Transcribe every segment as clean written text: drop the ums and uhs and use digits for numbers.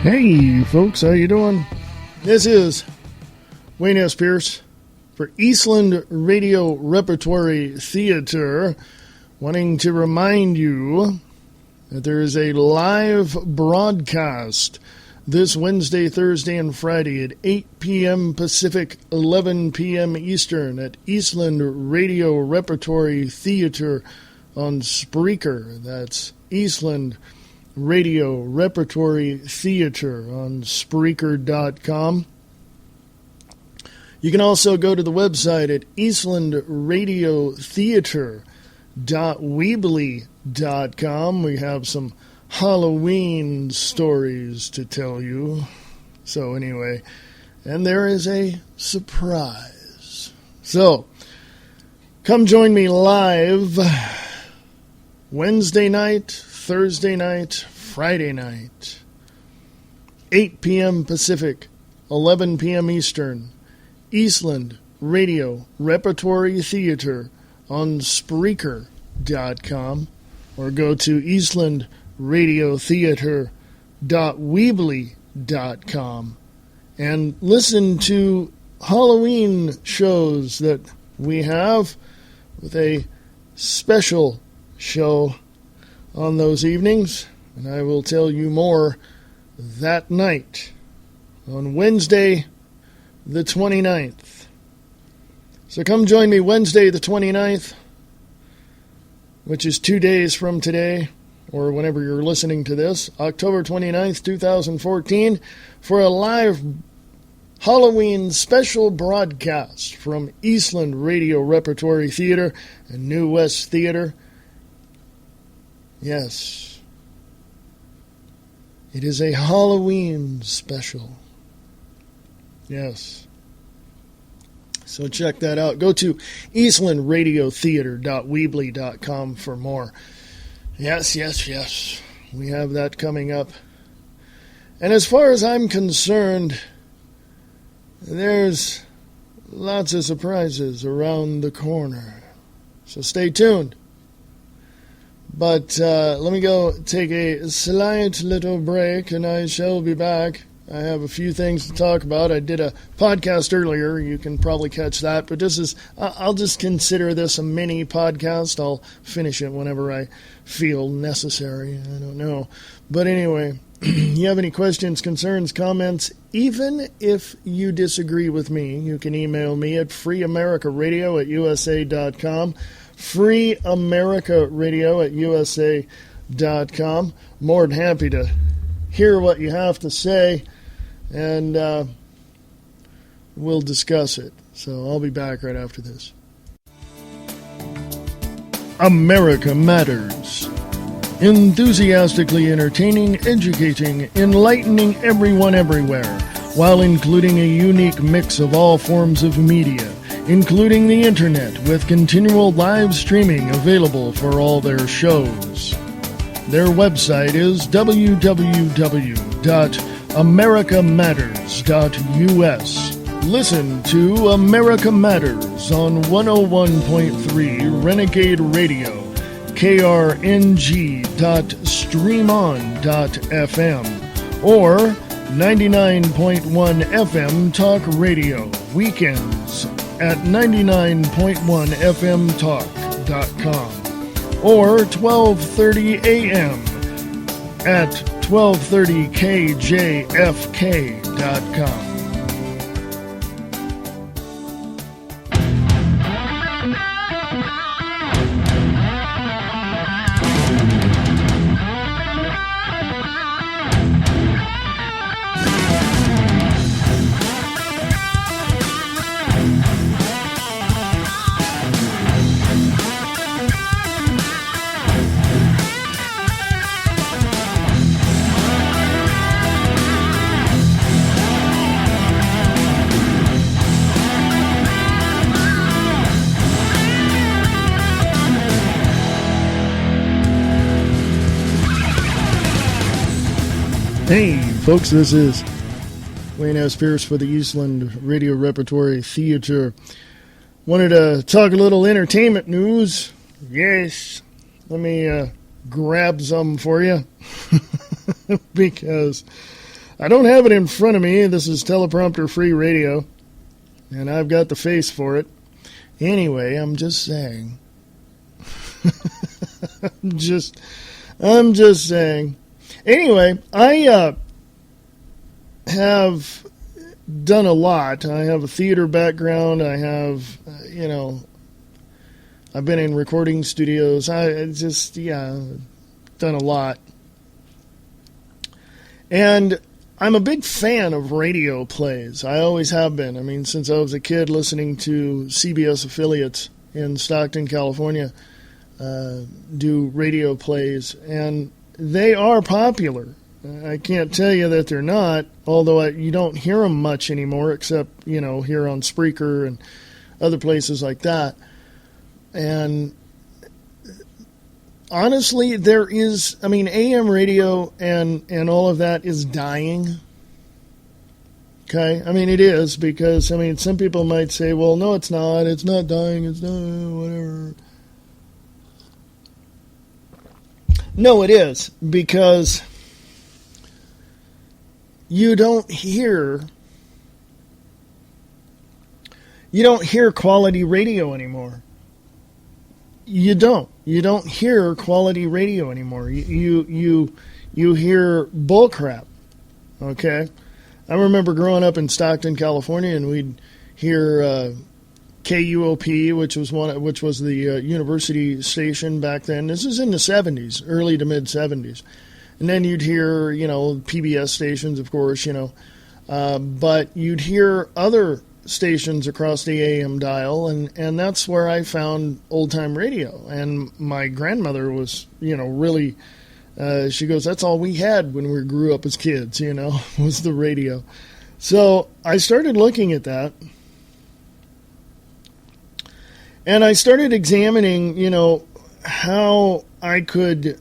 Hey folks, how you doing? This is Wayne S. Pierce for Eastland Radio Repertory Theater, wanting to remind you that there is a live broadcast this Wednesday, Thursday, and Friday at 8 p.m. Pacific, 11 p.m. Eastern at Eastland Radio Repertory Theater on Spreaker. That's Eastland Radio Repertory Theater on Spreaker.com. You can also go to the website at eastlandradiotheater.weebly.com. We have some Halloween stories to tell you. So anyway, and there is a surprise. So, come join me live Wednesday night, Thursday night, Friday night, 8 p.m. Pacific, 11 p.m. Eastern, Eastland Radio Repertory Theater on Spreaker.com, or go to eastlandradiotheater.weebly.com and listen to Halloween shows that we have with a special show on those evenings, and I will tell you more that night on Wednesday the 29th. So come join me Wednesday the 29th, which is 2 days from today, or whenever you're listening to this, October 29th, 2014, for a live Halloween special broadcast from Eastland Radio Repertory Theater and New West Theater. Yes, it is a Halloween special. Yes. So check that out. Go to eastlandradiotheater.weebly.com for more. Yes. We have that coming up. And as far as I'm concerned, there's lots of surprises around the corner. So stay tuned. But let me go take a slight little break, and I shall be back. I have a few things to talk about. I did a podcast earlier. You can probably catch that. But I'll just consider this a mini podcast. I'll finish it whenever I feel necessary. I don't know. But anyway, you have any questions, concerns, comments, even if you disagree with me, you can email me at freeamericaradio@usa.com. freeamericaradio@usa.com. More than happy to hear what you have to say, and we'll discuss it. So I'll be back right after this. America Matters. Enthusiastically entertaining, educating, enlightening everyone everywhere, while including a unique mix of all forms of media, including the internet, with continual live streaming available for all their shows. Their website is www.americamatters.us. Listen to America Matters on 101.3 Renegade Radio, krng.streamon.fm, or 99.1 FM Talk Radio, weekends at 99.1fmtalk.com, or 12:30 a.m. at 1230kjfk.com. Hey, folks, this is Wayne S. Pierce for the Eastland Radio Repertory Theater. Wanted to talk a little entertainment news. Yes, let me grab some for you. Because I don't have it in front of me. This is teleprompter-free radio, and I've got the face for it. Anyway, I'm just saying. I'm just saying. Anyway, I have done a lot. I have a theater background. I have, I've been in recording studios. Done a lot. And I'm a big fan of radio plays. I always have been. I mean, since I was a kid listening to CBS affiliates in Stockton, California, do radio plays. And they are popular. I can't tell you that they're not, although you don't hear them much anymore, except, here on Spreaker and other places like that. And honestly, AM radio and all of that is dying. Okay? I mean, it is, because, some people might say, well, no, it's not dying, it's not, whatever. No, it is, because you don't hear quality radio anymore. You don't hear quality radio anymore. You hear bullcrap. Okay? I remember growing up in Stockton, California, and we'd hear KUOP, which was the university station back then. This is in the 70s, early to mid 70s. And then you'd hear, PBS stations, of course, but you'd hear other stations across the AM dial, and that's where I found old-time radio. And my grandmother was, really, she goes, that's all we had when we grew up as kids, was the radio. So I started looking at that, and I started examining, how I could,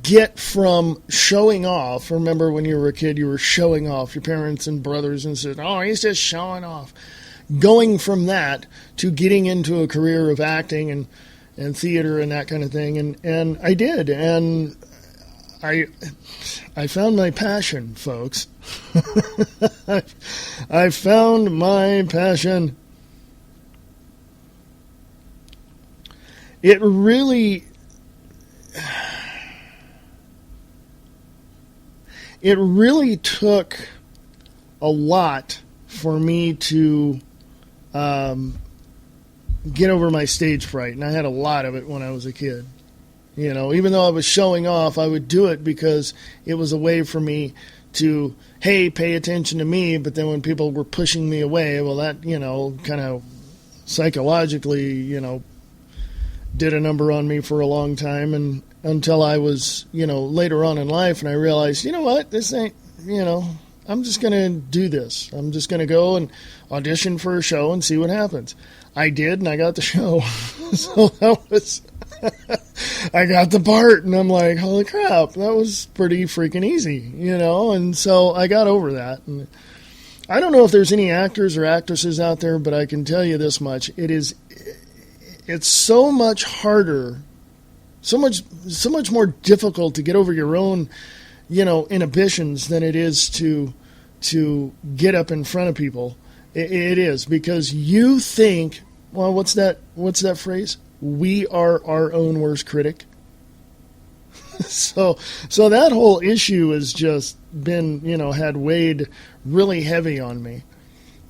get from showing off. Remember when you were a kid, you were showing off. Your parents and brothers and said, oh, he's just showing off. Going from that to getting into a career of acting and theater and that kind of thing. And I did. And I found my passion, folks. I found my passion. It really took a lot for me to get over my stage fright, and I had a lot of it when I was a kid. Even though I was showing off, I would do it because it was a way for me to, hey, pay attention to me, but then when people were pushing me away, well, that, kind of psychologically, did a number on me for a long time, and until I was, later on in life, and I realized, what, this ain't, I'm just going to do this. I'm just going to go and audition for a show and see what happens. I did, and I got the show. So that was, I got the part, and I'm like, holy crap, that was pretty freaking easy, and so I got over that. And I don't know if there's any actors or actresses out there, but I can tell you this much. It's so much harder, so much more difficult to get over your own, inhibitions than it is to get up in front of people. It is, because you think, well, what's that phrase? We are our own worst critic. So that whole issue has just been, had weighed really heavy on me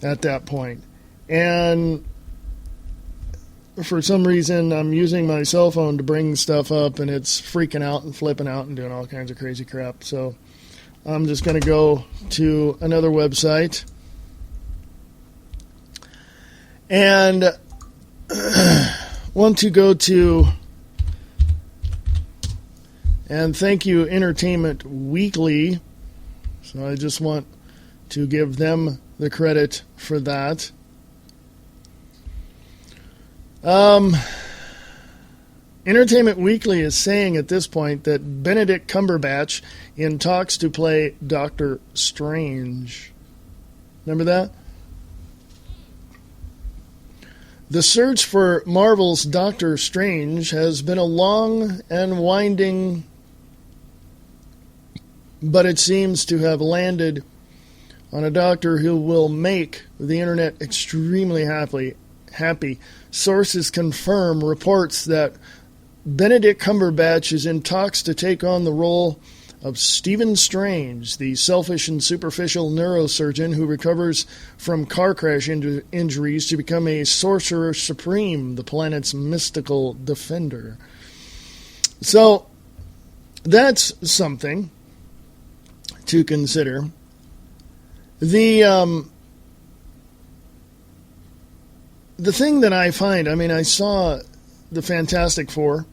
at that point. And for some reason, I'm using my cell phone to bring stuff up, and it's freaking out and flipping out and doing all kinds of crazy crap. So I'm just going to go to another website. And want to go to, and thank you, Entertainment Weekly. So I just want to give them the credit for that. Entertainment Weekly is saying at this point that Benedict Cumberbatch in talks to play Doctor Strange. Remember that? The search for Marvel's Doctor Strange has been a long and winding but it seems to have landed on a doctor who will make the internet extremely happy. Sources confirm reports that Benedict Cumberbatch is in talks to take on the role of Stephen Strange, the selfish and superficial neurosurgeon who recovers from car crash injuries to become a sorcerer supreme, the planet's mystical defender. So, that's something to consider. The thing that I find, I saw the Fantastic Four,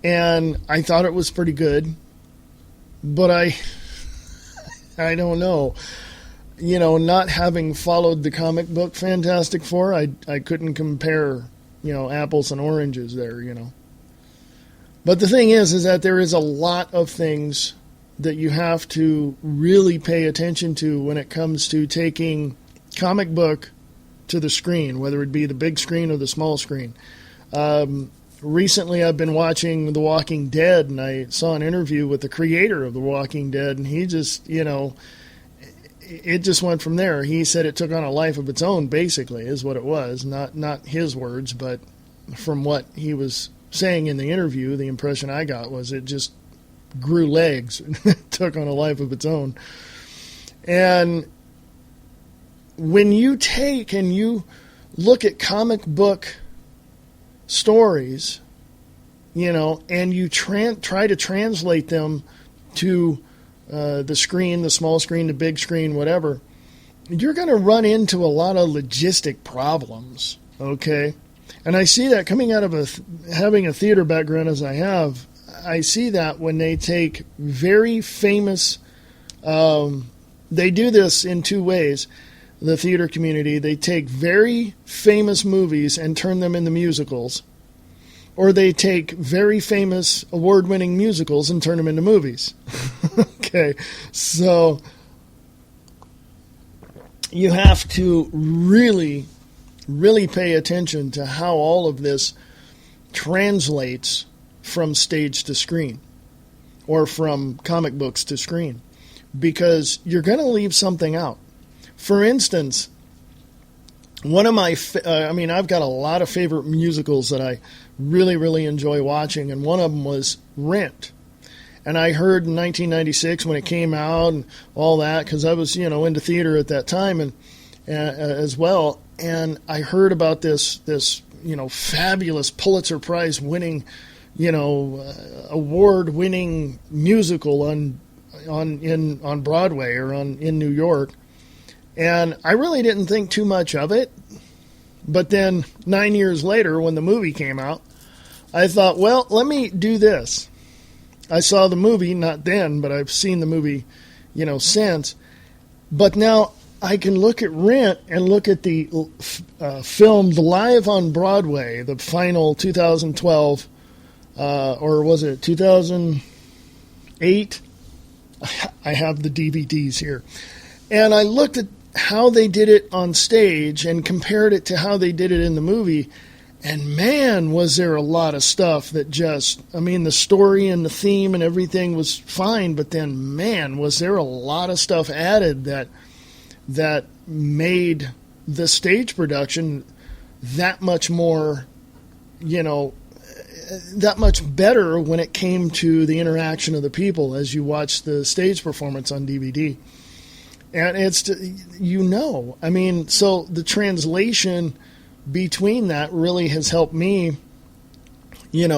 and I thought it was pretty good, but I don't know. Not having followed the comic book Fantastic Four, I couldn't compare, apples and oranges there, But the thing is that there is a lot of things that you have to really pay attention to when it comes to taking comic book to the screen, whether it be the big screen or the small screen. Recently, I've been watching The Walking Dead, and I saw an interview with the creator of The Walking Dead, and he just, it just went from there. He said it took on a life of its own, basically, is what it was. Not his words, but from what he was saying in the interview, the impression I got was it just grew legs and took on a life of its own. And when you take and you look at comic book stories, and you try to translate them to the screen, the small screen, the big screen, whatever, you're going to run into a lot of logistic problems, okay? And I see that coming out of having a theater background as I have, I see that when they take very famous, they do this in two ways, the theater community. They take very famous movies and turn them into musicals, or they take very famous award-winning musicals and turn them into movies. Okay, so you have to really, really pay attention to how all of this translates from stage to screen or from comic books to screen, because you're going to leave something out. For instance, one of my, I've got a lot of favorite musicals that I really, really enjoy watching, and one of them was Rent. And I heard in 1996 when it came out and all that, because I was, into theater at that time and as well, and I heard about this fabulous Pulitzer Prize winning, award-winning musical on Broadway or in New York. And I really didn't think too much of it. But then 9 years later, when the movie came out, I thought, well, let me do this. I saw the movie, not then, but I've seen the movie, since. But now I can look at Rent and look at the filmed live on Broadway, the final 2012, or was it 2008? I have the DVDs here. And I looked at how they did it on stage and compared it to how they did it in the movie. And man, was there a lot of stuff that the story and the theme and everything was fine. But then, man, was there a lot of stuff added that made the stage production that much more, that much better when it came to the interaction of the people as you watch the stage performance on DVD. And it's, so the translation between that really has helped me,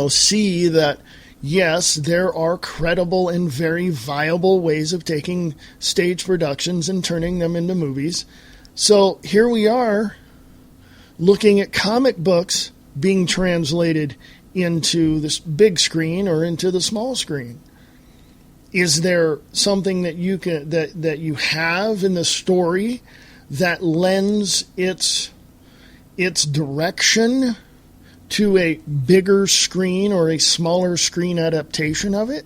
see that, yes, there are credible and very viable ways of taking stage productions and turning them into movies. So here we are looking at comic books being translated into this big screen or into the small screen. Is there something that you can that you have in the story that lends its direction to a bigger screen or a smaller screen adaptation of it?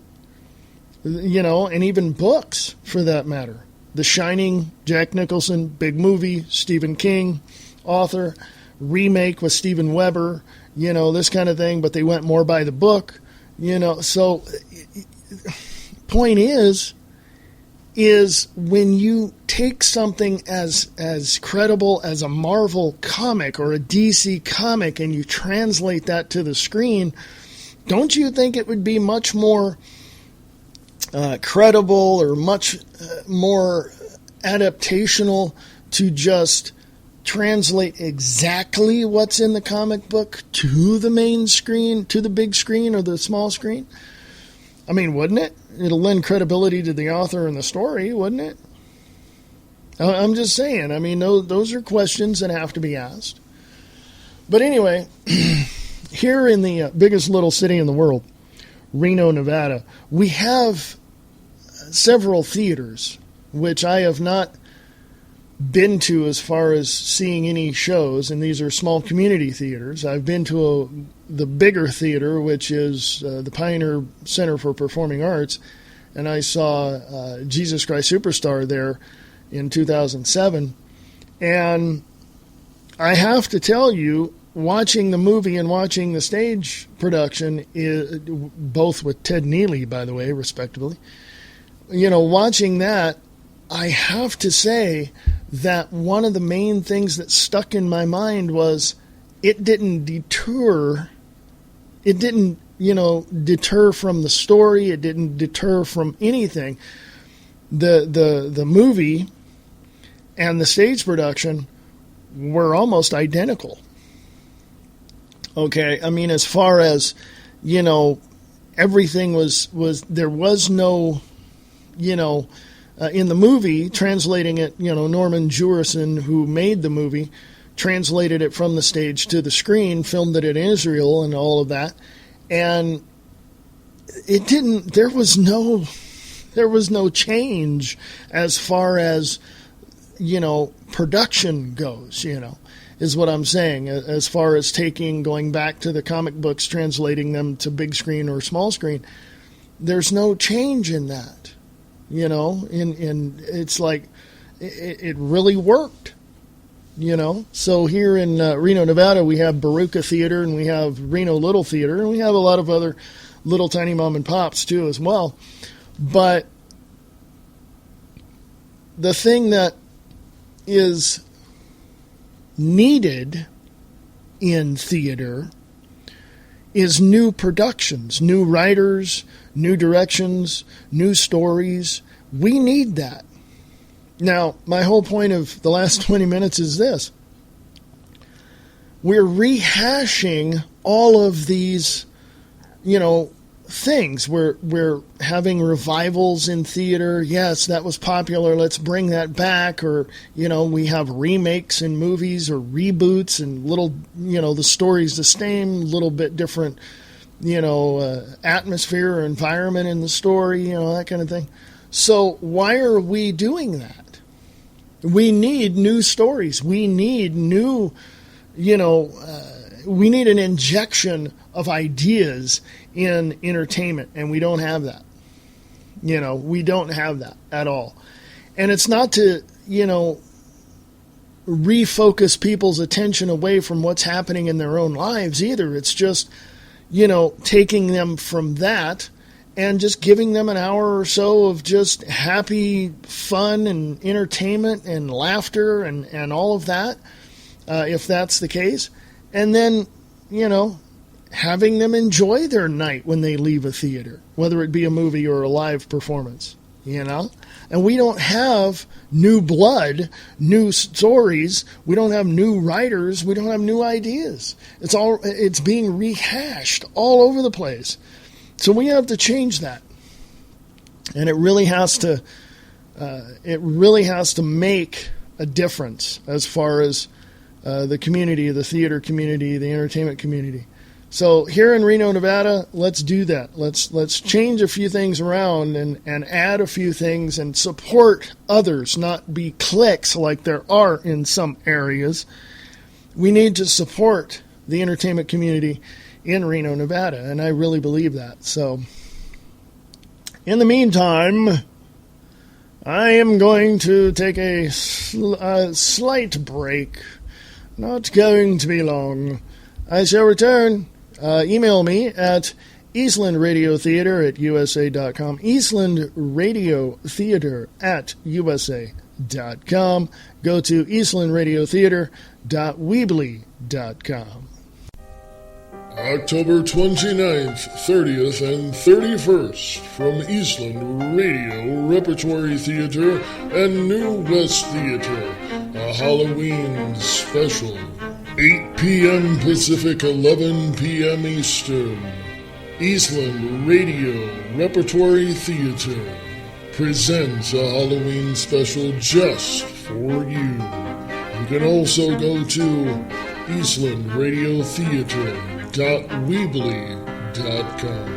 And even books for that matter. The Shining, Jack Nicholson, big movie, Stephen King, author, remake with Steven Weber, this kind of thing, but they went more by the book, so point is when you take something as credible as a Marvel comic or a DC comic and you translate that to the screen, don't you think it would be much more credible or much more adaptational to just translate exactly what's in the comic book to the main screen, to the big screen or the small screen? I mean, wouldn't it? It'll lend credibility to the author and the story, wouldn't it? I'm just saying. I mean, those are questions that have to be asked. But anyway, here in the biggest little city in the world, Reno, Nevada, we have several theaters, which I have not been to as far as seeing any shows, and these are small community theaters. I've been to the bigger theater, which is the Pioneer Center for Performing Arts, and I saw Jesus Christ Superstar there in 2007. And I have to tell you, watching the movie and watching the stage production, both with Ted Neely, by the way, respectively, watching that, I have to say that one of the main things that stuck in my mind was it didn't deter. It didn't, deter from the story. It didn't deter from anything. The movie and the stage production were almost identical. Okay, I mean, as far as, everything was there was no, in the movie, translating it, Norman Jurison, who made the movie, translated it from the stage to the screen, filmed it in Israel and all of that. And it didn't, there was no change as far as, production goes, is what I'm saying, as far as going back to the comic books, translating them to big screen or small screen. There's no change in that. And it's like, it really worked, So here in Reno, Nevada, we have Baruka Theater, and we have Reno Little Theater, and we have a lot of other little tiny mom and pops too as well. But the thing that is needed in theater is new productions, new writers, new directions, new stories. We need that. Now, my whole point of the last 20 minutes is this. We're rehashing all of these, things. We're having revivals in theater. Yes, that was popular. Let's bring that back. Or, we have remakes in movies or reboots and little, the story's the same, little bit different, atmosphere or environment in the story, that kind of thing. So why are we doing that? We need new stories. We need new, we need an injection of ideas in entertainment, and we don't have that. We don't have that at all. And it's not to, refocus people's attention away from what's happening in their own lives either. It's just, taking them from that and just giving them an hour or so of just happy fun and entertainment and laughter and all of that, if that's the case. And then, having them enjoy their night when they leave a theater, whether it be a movie or a live performance, And we don't have new blood, new stories. We don't have new writers. We don't have new ideas. It's being rehashed all over the place. So we have to change that. And it really has to make a difference as far as the community, the theater community, the entertainment community. So here in Reno, Nevada, let's do that. Let's change a few things around and add a few things and support others, not be cliques like there are in some areas. We need to support the entertainment community in Reno, Nevada, and I really believe that. So in the meantime, I am going to take a slight break. Not going to be long. I shall return. Email me at Eastland Radio Theater at USA.com. Eastland Radio Theater at USA.com. Go to eastlandradiotheater.weebly.com. October 29th, 30th, and 31st from Eastland Radio, Repertory Theater, and New West Theater, a Halloween special. 8 p.m. Pacific, 11 p.m. Eastern. Eastland Radio, Repertory Theater presents a Halloween special just for you. You can also go to eastlandradiotheater.weebly.com.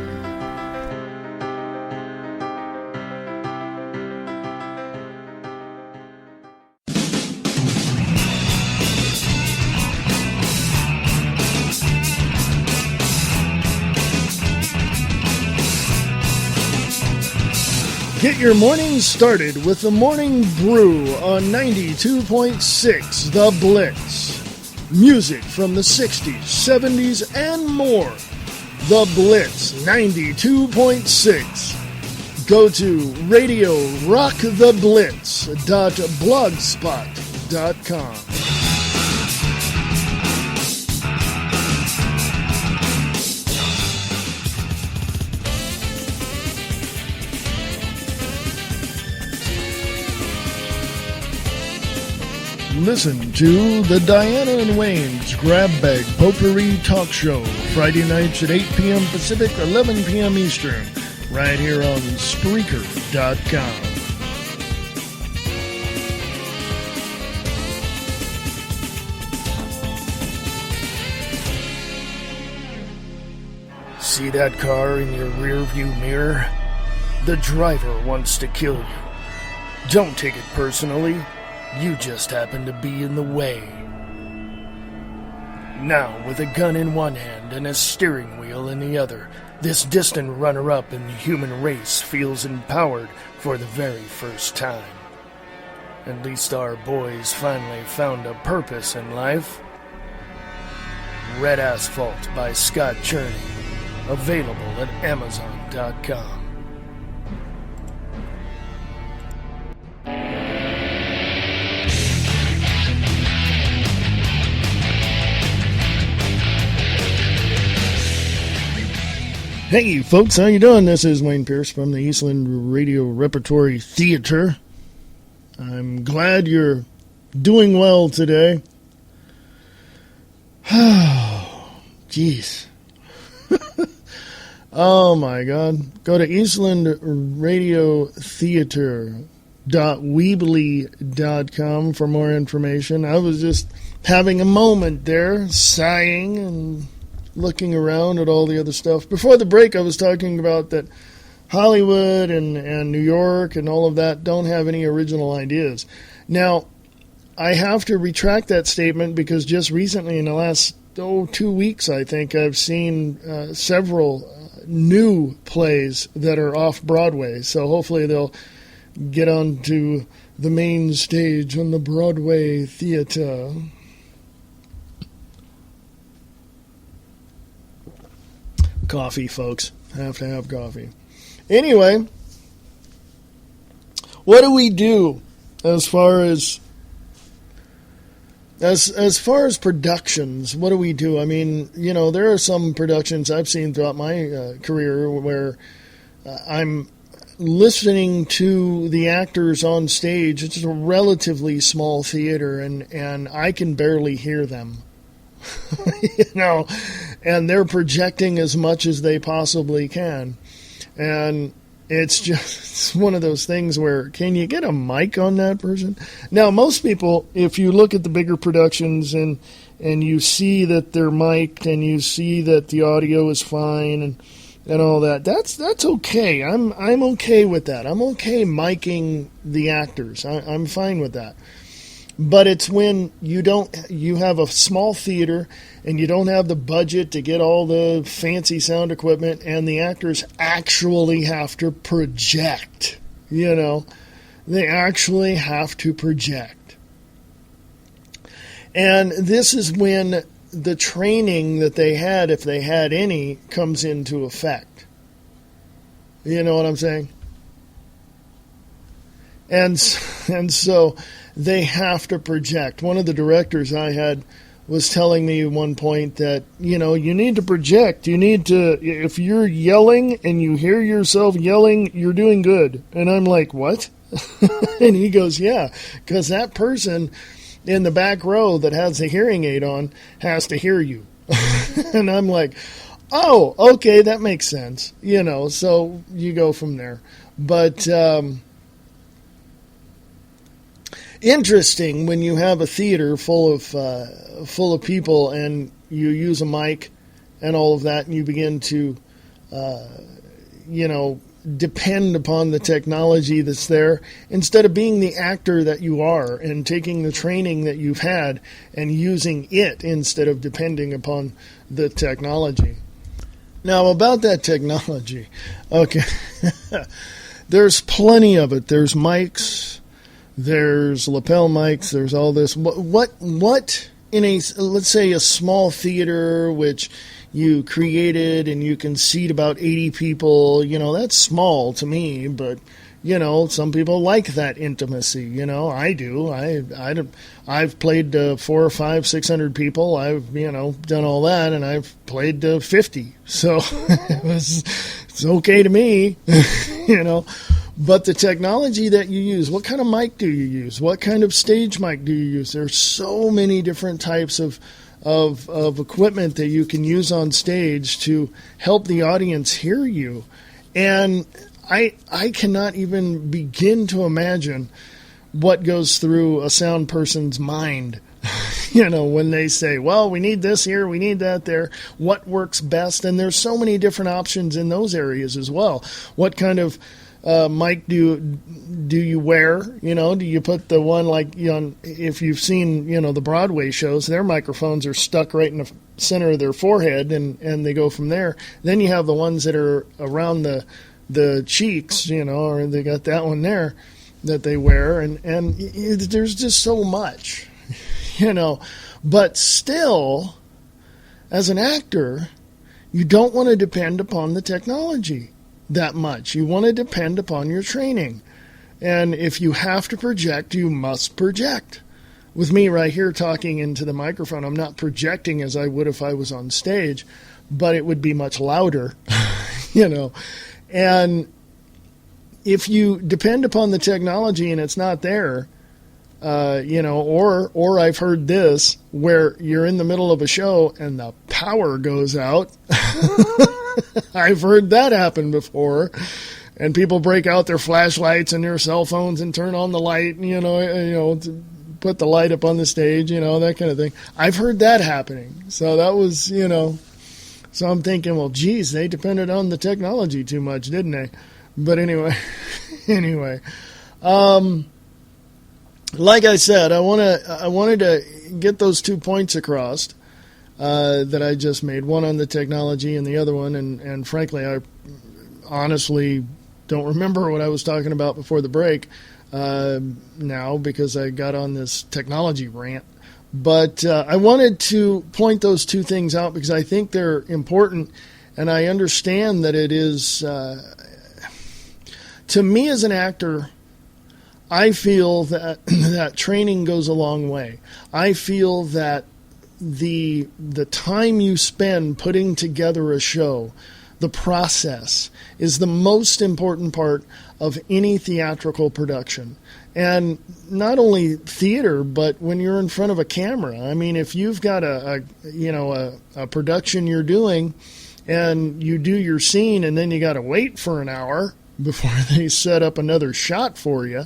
Get your morning started with the Morning Brew on 92.6 The Blitz. Music from the 60s, 70s, and more. The Blitz 92.6. Go to radiorocktheblitz.blogspot.com. Listen to the Diana and Wayne's Grab Bag Potpourri Talk Show, Friday nights at 8 p.m. Pacific, 11 p.m. Eastern, right here on Spreaker.com. See that car in your rearview mirror? The driver wants to kill you. Don't take it personally. You just happen to be in the way. Now, with a gun in one hand and a steering wheel in the other, this distant runner-up in the human race feels empowered for the very first time. At least our boys finally found a purpose in life. Red Asphalt by Scott Cherney. Available at Amazon.com. Hey folks, how you doing? This is Wayne Pierce from the Eastland Radio Repertory Theater. I'm glad you're doing well today. Oh, jeez. Oh my God. Go to eastlandradiotheater.weebly.com for more information. I was just having a moment there, sighing and looking around at all the other stuff. Before the break, I was talking about that Hollywood and New York and all of that don't have any original ideas. Now, I have to retract that statement because just recently, in the last 2 weeks, I think, I've seen several new plays that are off Broadway. So hopefully they'll get onto the main stage on the Broadway theater. Coffee, folks. Have to have coffee. Anyway, what do we do as far as productions? What do we do? I mean, you know, there are some productions I've seen throughout my career where I'm listening to the actors on stage. It's a relatively small theater, and I can barely hear them. You know, and they're projecting as much as they possibly can. And it's one of those things where, can you get a mic on that person? Now, most people, if you look at the bigger productions and you see that they're mic'd and you see that the audio is fine and all that, that's okay. I'm okay with that. I'm okay miking the actors. I'm fine with that. But it's when you have a small theater and you don't have the budget to get all the fancy sound equipment, and the actors actually have to project. You know, they actually have to project. And this is when the training that they had, if they had any, comes into effect. You know what I'm saying? And so they have to project. One of the directors I had was telling me at one point that, you need to project. You need to, if you're yelling and you hear yourself yelling, you're doing good. And I'm like, what? And he goes, yeah, because that person in the back row that has the hearing aid on has to hear you. And I'm like, oh, okay, that makes sense. So you go from there. But interesting when you have a theater full of people and you use a mic and all of that, and you begin to depend upon the technology that's there instead of being the actor that you are and taking the training that you've had and using it instead of depending upon the technology. Now, about that technology, okay, there's plenty of it. There's mics. There's lapel mics. There's all this. What in a, let's say, a small theater which you created and you can seat about 80 people, that's small to me, but some people like that intimacy. I do. I've played 400 or 500, 600 people. I've done all that, and I've played 50. So it's okay to me, But the technology that you use, what kind of mic do you use? What kind of stage mic do you use? There's so many different types of equipment that you can use on stage to help the audience hear you. And I cannot even begin to imagine what goes through a sound person's mind, when they say, well, we need this here, we need that there, what works best? And there's so many different options in those areas as well. What kind of mic do you wear? Do you put the one like, if you've seen, the Broadway shows, their microphones are stuck right in the center of their forehead and they go from there. Then you have the ones that are around the cheeks, or they got that one there that they wear. And there's just so much, but still, as an actor, you don't want to depend upon the technology that much. You want to depend upon your training. And if you have to project, you must project. With me right here talking into the microphone, I'm not projecting as I would if I was on stage, but it would be much louder, And if you depend upon the technology and it's not there, or I've heard this, where you're in the middle of a show and the power goes out. I've heard that happen before, and people break out their flashlights and their cell phones and turn on the light, to put the light up on the stage, that kind of thing. I've heard that happening. So that was, so I'm thinking, well, geez, they depended on the technology too much, didn't they? But anyway, like I said, I wanted to get those 2 points across. That I just made, one on the technology and the other one, and frankly, I honestly don't remember what I was talking about before the break now because I got on this technology rant. But I wanted to point those two things out because I think they're important, and I understand that it is, to me as an actor, I feel that that training goes a long way. I feel that the time you spend putting together a show, the process, is the most important part of any theatrical production. And not only theater, but when you're in front of a camera. I mean, if you've got a production you're doing and you do your scene and then you got to wait for an hour before they set up another shot for you,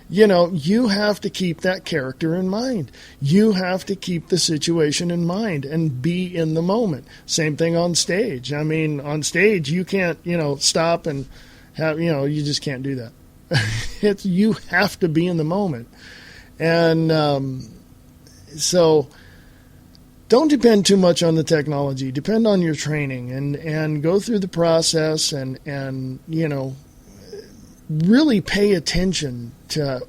you have to keep that character in mind. You have to keep the situation in mind and be in the moment. Same thing on stage. I mean, on stage, you can't, stop and have, you just can't do that. You have to be in the moment. And so don't depend too much on the technology. Depend on your training and go through the process and really pay attention to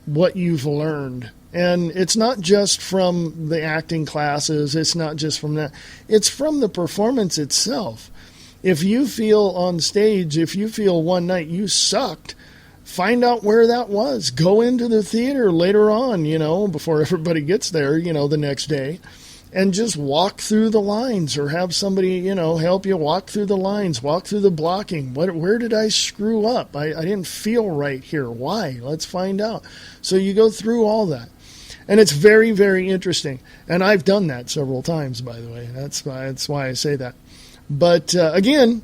what you've learned And it's not just from the acting classes. It's not just from that. It's from the performance itself. If you feel on stage, if you feel one night you sucked, find out where that was. Go into the theater later on, before everybody gets there, the next day, and just walk through the lines, or have somebody, help you walk through the lines, walk through the blocking. Where did I screw up? I didn't feel right here. Why? Let's find out. So you go through all that. And it's very, very interesting. And I've done that several times, by the way. That's why I say that. But again,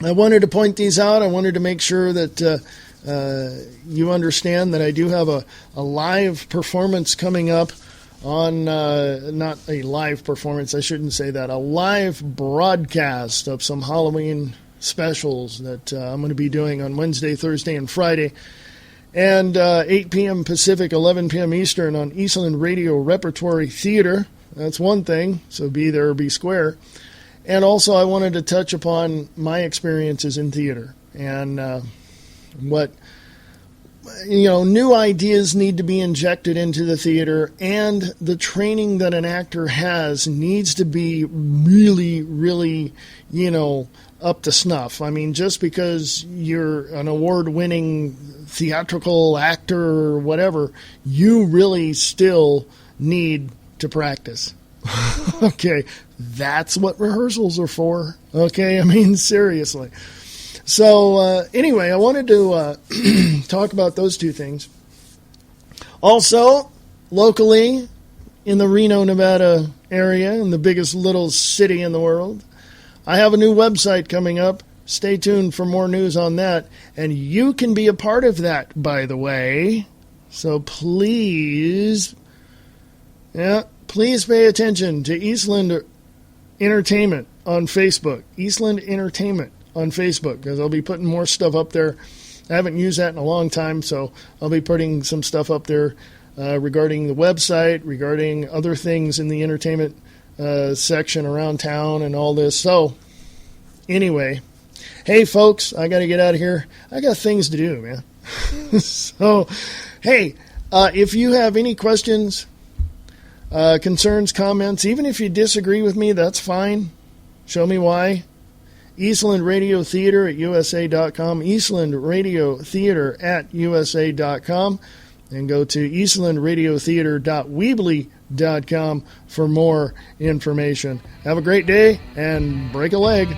I wanted to point these out. I wanted to make sure that you understand that I do have a live performance coming up on, not a live performance, I shouldn't say that, a live broadcast of some Halloween specials that I'm going to be doing on Wednesday, Thursday, and Friday. And 8 p.m. Pacific, 11 p.m. Eastern on Eastland Radio Repertory Theater. That's one thing, so be there or be square. And also I wanted to touch upon my experiences in theater and what, new ideas need to be injected into the theater, and the training that an actor has needs to be really, really, up to snuff. I mean, just because you're an award-winning theatrical actor or whatever, you really still need to practice. Okay, that's what rehearsals are for. Okay, I mean, seriously. So, anyway, I wanted to talk about those two things. Also, locally, in the Reno, Nevada area, in the biggest little city in the world, I have a new website coming up. Stay tuned for more news on that. And you can be a part of that, by the way. So please pay attention to Eastland Entertainment on Facebook. Eastland Entertainment on Facebook, because I'll be putting more stuff up there. I haven't used that in a long time, so I'll be putting some stuff up there regarding the website, regarding other things in the entertainment section around town and all this. So, anyway, hey, folks, I got to get out of here. I got things to do, man. So, hey, if you have any questions, concerns, comments, even if you disagree with me, that's fine. Show me why. Eastland Radio Theater at USA.com. Eastland Radio Theater at USA.com. And go to eastlandradiotheater.weebly.com for more information. Have a great day and break a leg.